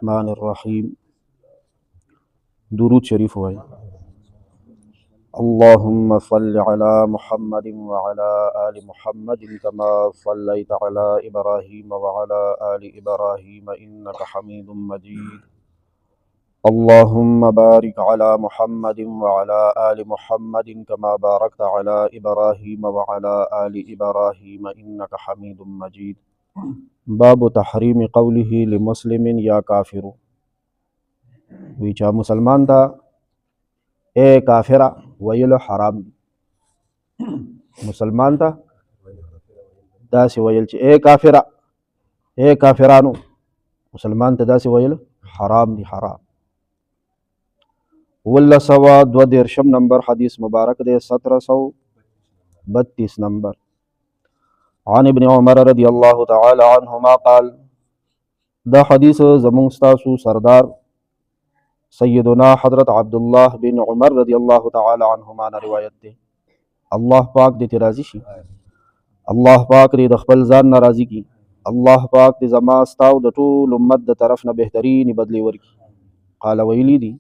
الرحمن الرحيم. درود شريف وای. اللهم صل على محمد وعلى آل محمد كما صليت على إبراهيم وعلى آل إبراهيم إنك حميد مجيد. اللهم بارك على محمد وعلى آل محمد كما باركت على إبراهيم وعلى آل إبراهيم إنك حميد مجيد. باب تحریم قوله لمسلم یا کافر. وی چا مسلمان تا اے کافرہ ویلو حرام دی. مسلمان تا داسی ویل چی اے کافرہ اے کافرانو، مسلمان تا داسی ویل حرام دی، حرام. واللہ سوا دو دیرشم نمبر حدیث مبارک دے 1732 نمبر. عن ابن عمر رضی اللہ تعالی عنہما قال. دا حدیث زمون ستاسو سردار سیدنا حضرت عبداللہ بن عمر رضی اللہ تعالی عنہما نا روایت دے. اللہ پاک دے راضی شي، اللہ پاک دے د خپل ځان نه راضی کی، اللہ پاک دے زما استاو د ټول امت د طرف نه بهترین بدلی ورکی. قال ویلی دی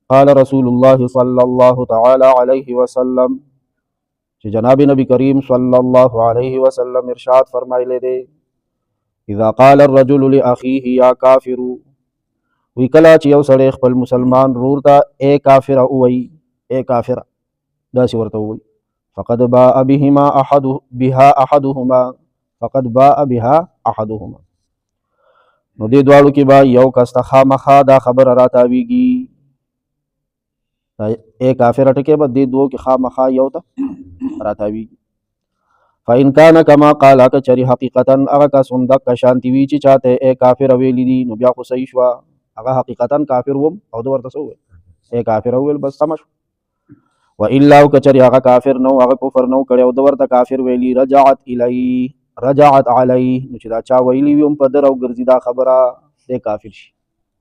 قال رسول الله صلی اللہ تعالی علیہ وسلم، چې جناب نبی کریم صلی اللہ علیہ وسلم ارشاد فرمائلے دے اذا قال الرجل لاخیه یا کافر، وی کلا چې یو سړی خپل مسلمان رور ته اے کافر اوئی، اے کافر داسې ورته ووي، فقد باء بها احدهما، فقد باء بها احدهما، نو دې دواړو کې به یو کس ته خامخا دا خبره راتاویږي. اے کافر ټکي به دې دوو کې خامخا یو ته راتاویږي. فإن كان كما قال، که چری حقیقتا هغه کس همدغه شانتي وي چې چاته اے کافر ویلی دي، نو بیا خو صحیح شوه، هغه حقیقتا کافر وم او د ورته څه وویل اے کافر وویل، بس سمه شو. والا که چری هغه کافر نو، هغه کفر نو کړی او د ورته کافر ویلی، رجعت علی، نو چې دا چا ویلی وي هم په در او ګرځي دا خبره، دی کافر شي.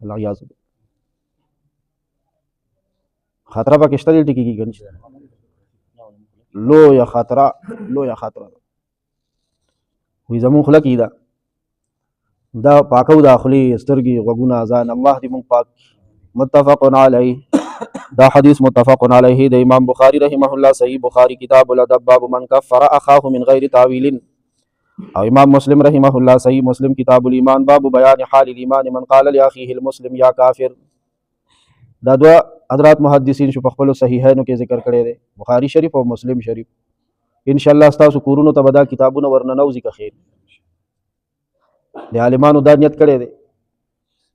الله یعذ بالله. خطره پکې شته دې ټکي کې ګنځ لویه خطره، لویه خطره. وی زمون خوله کې دا پاکو دا خولې سترګې غوږونه اذان، الله دې مونږ پاک. متفق علیه، دا حدیث متفق علیه د امام بخاری رحمه الله، صحیح بخاری کتاب الادب باب من کفر اخاه من غیر تاویل، او امام مسلم رحمه الله صحیح مسلم کتاب الایمان باب بیان حال الایمان من قال لاخیه المسلم یا کافر. دا دو حضرات محدثین شو په خپل صحیحینو کې ذکر کړی دی، بخاری شریف او مسلم شریف. ان شاء الله تاسو کورونو ته به دا کتابونه ورننوځي که خیر د عالمانو دا نیت کړی دی،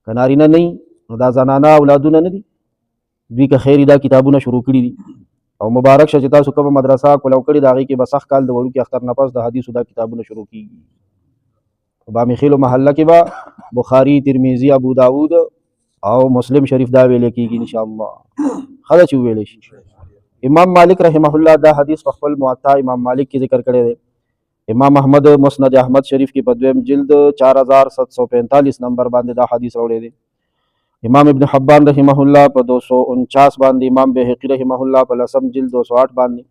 که نارینه نه نو دا زنانه اولادونه نه دي، دوی که خیر دا کتابونه شروع کړي دي. او مبارک شه چې تاسو کومه مدرسه کولو کړي د هغې کې به سخت کال د وړوکي اختر نه پس د حدیثو دا کتابونه شروع کېږي. په بامي خیلو محله کې به بخاري، ترمذي، ابو داود او مسلم شریف دا ویل کېږي ان شاء الله. خدا چې ویل شي. امام مالک رحمه الله دا حدیث په خپل موطا امام مالک کې ذکر کړی دی. امام احمد مسند احمد شریف کې په دویم جلد 4745 نمبر باندې دا حدیث راوړی دی. امام ابن حبان رحمه الله په 249 باندې، امام بهقی رحمه الله په لسم جلد 208 باندې.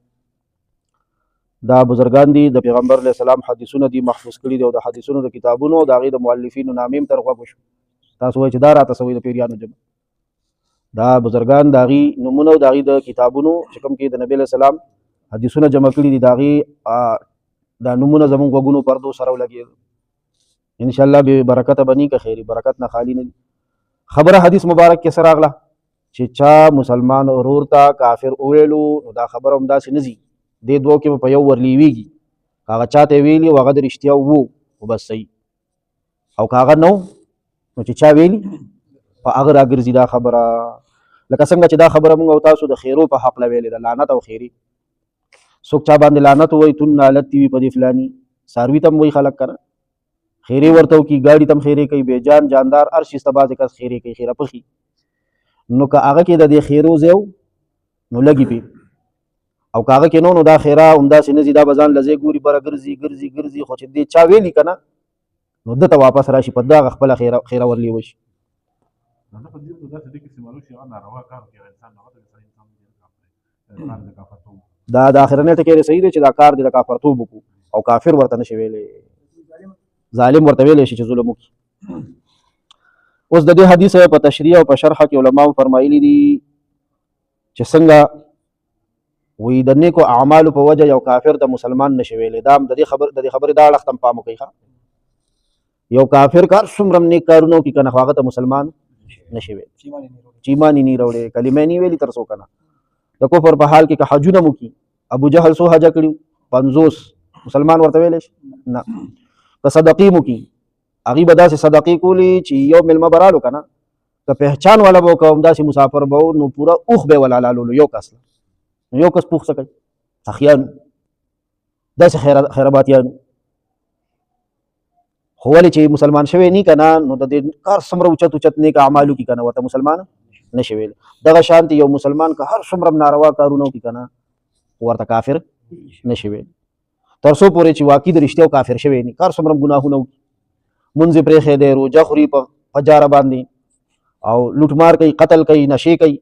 دا بزرگان دي د پیغمبر علیه السلام حدیثونه دي محفوظ کړي دي، او د حدیثونو د کتابونو او د هغې د مؤلفینو نامې هم تر غوږو شو. تاسو وایئ چې دا راته سوی د پیریانو جمع، دا بزرگان د هغې نومونه او د هغې د کتابونو چې کوم کې د نبي علیه السلام حدیثونه جمع کړي دي، د هغې دا نومونه زموږ غوږونو پردو سره ولګېدل. انشاءالله بې برکته به ني که خیري، برکت نه خالي نه دي. خبره حدیث مبارک کې څه راغله چې چا مسلمان ورور ته کافر وویلو، نو دا خبره همداسې نه ځي، دې دوو کې به په یو ورلیویږي. که هغه چا ته ویلي او هغه د رښتیا وو خو بس صحیح، او که هغه نه نو چې چا ویلي په هغه راګرځي دا خبره. لکه څنګه چې دا خبره موږ او تاسو د خیرو په حق له ویلې ده، لعنت او خیري. څوک چا باندې لعنت ووایي تون نالتي وي په دې فلاني، څاروي ته هم وایي خلک که نه، خیرې ورته وکړي، ګاډي ته هم خیرې کوي، بې جان جاندار هر شي ته بعضې کس خیرې کوي، خیره پخي. نو که هغه کې د دې خیرو ځای نو لږي پې، او که هغه کې نو دا خیره همداسې نه ځي، دا به ځان له ځای ګوري بره ګرځي ګرځي ګرځي، خو چې دې چا ویلي که نه نو ده ته واپس راشي، په دغه خپله خیره ورلیوه شي. دا د آخرنۍ ټکی صحیح دی چې دا کار دی د کافرتوب وکړو او کافر ورته نشي ویلی، ظالم ورته ویلی شي چې ظلم وکړي. اوس د دې حدیث په تشریح او په شرح کې علماو فرمایلی دي چې څنګه وی د نیکو اعمالو په وجه یو کافر د مسلمان نشي ویلې. دا د دې خبرې دا اړخ تم پام وکړئ. یو کافر کار څومره نیک کارونه کوي کنه هغه ته مسلمان نشي ویل، چې ایمان یې نه راوړي، کلمه یې نه ویلي تر څو کنه د کفر په حال کې که حجونه مو کوي. ابو جهل څو حج کړي؟ 50. مسلمان ورته ویلی شي؟ نه. که صدقې مو کوي هغې به داسې صدقې کولي چې یو مېلمه به رالو که نه، که پهچان والا به وکړه همداسې مسافر به و نو پوره اوښ به یې ولا لالولو یو کس له. نو یو کس پوښ څه کوي؟ اخیانو داسې خیرباتیانو. خو ولې چې مسلمان شوی نه که نه نو د دې کار څومره اوچت نیک اعمالو کي که نه ورته مسلمان نشي ویلی. دغه شانتې یو مسلمان که هر څومره ناروا کارونه وکړي که نه ورته کافر نشي ویلی تر څو پورې چې واقعي د رښتیا کافر شوی نه. کار څومره ګناهونه وکړي، مونځ یې پرېښی دی، روژه خوري په جاره باندې، او لوټمار کوي، قتل کوي، نشې کوي،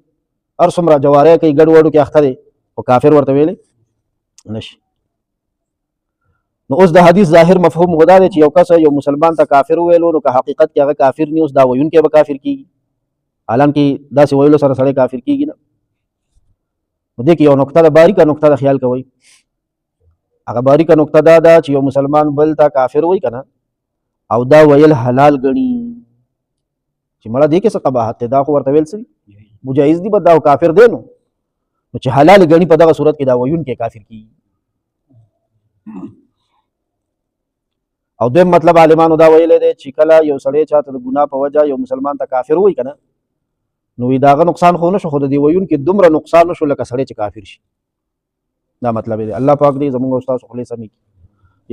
هر څومره جواری کوي، ګډ وډو کې اخته دی، خو کافر ورته ویلی نشي. نو اوس د حدیث ظاهر مفهوم غدا دی چې یو کس یو مسلمان ته کافر ویلو نو که حقیقت کې هغه کافر نه اوس دا ویونکی به کافر کیږي. حالانکه داسې ویلو سره سړی کافر کیږي نه. نو دې کې یو نقطه ده، باریکه نقطه ده، خیال کوئ. هغه باریکه نقطه دا ده چې یو مسلمان بل ته کافر وایي که نه او دا ویل حلال ګڼي چې مړه دې کې څه قباحت دی، دا خو ورته ویل څه دي مجایز دي، بد دا کافر دی. نو چې حلال ګڼي په دغه صورت کې دا ویونکی کافر کیږي. او دویم مطلب عالمانو دا ویلی دی چې کله یو سړی چاته د ګناه په وجه یو مسلمان ته کافر وایي که نه نو وی داغه نقصان خو نه شو، خو د دې ویونکي دومره نقصان نه شو لکه سړی چې کافر شي. دا مطلب دی. الله پاک دې زموږ او ستاسو خولې سمې کړي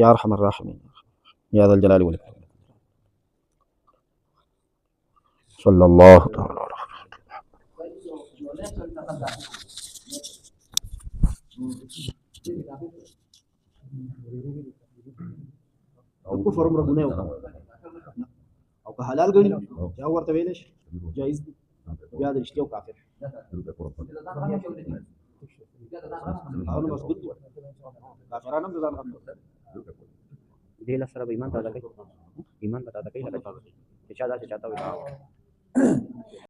یا ارحم الراحمین یا ذا الجلال والاکرام. صلی الله تعالی علیه او کفر عمره ګناه وکړه او که حلال ګڼي یا ورته ویلی شي جایز دي، بیا د رښتیا کافر هغه مضبوط دي. کافران هم د ځان غم دې له سره به ایمان تازه کوي، ایمان به تازه کوي لکه چې چا داسې چاته وایي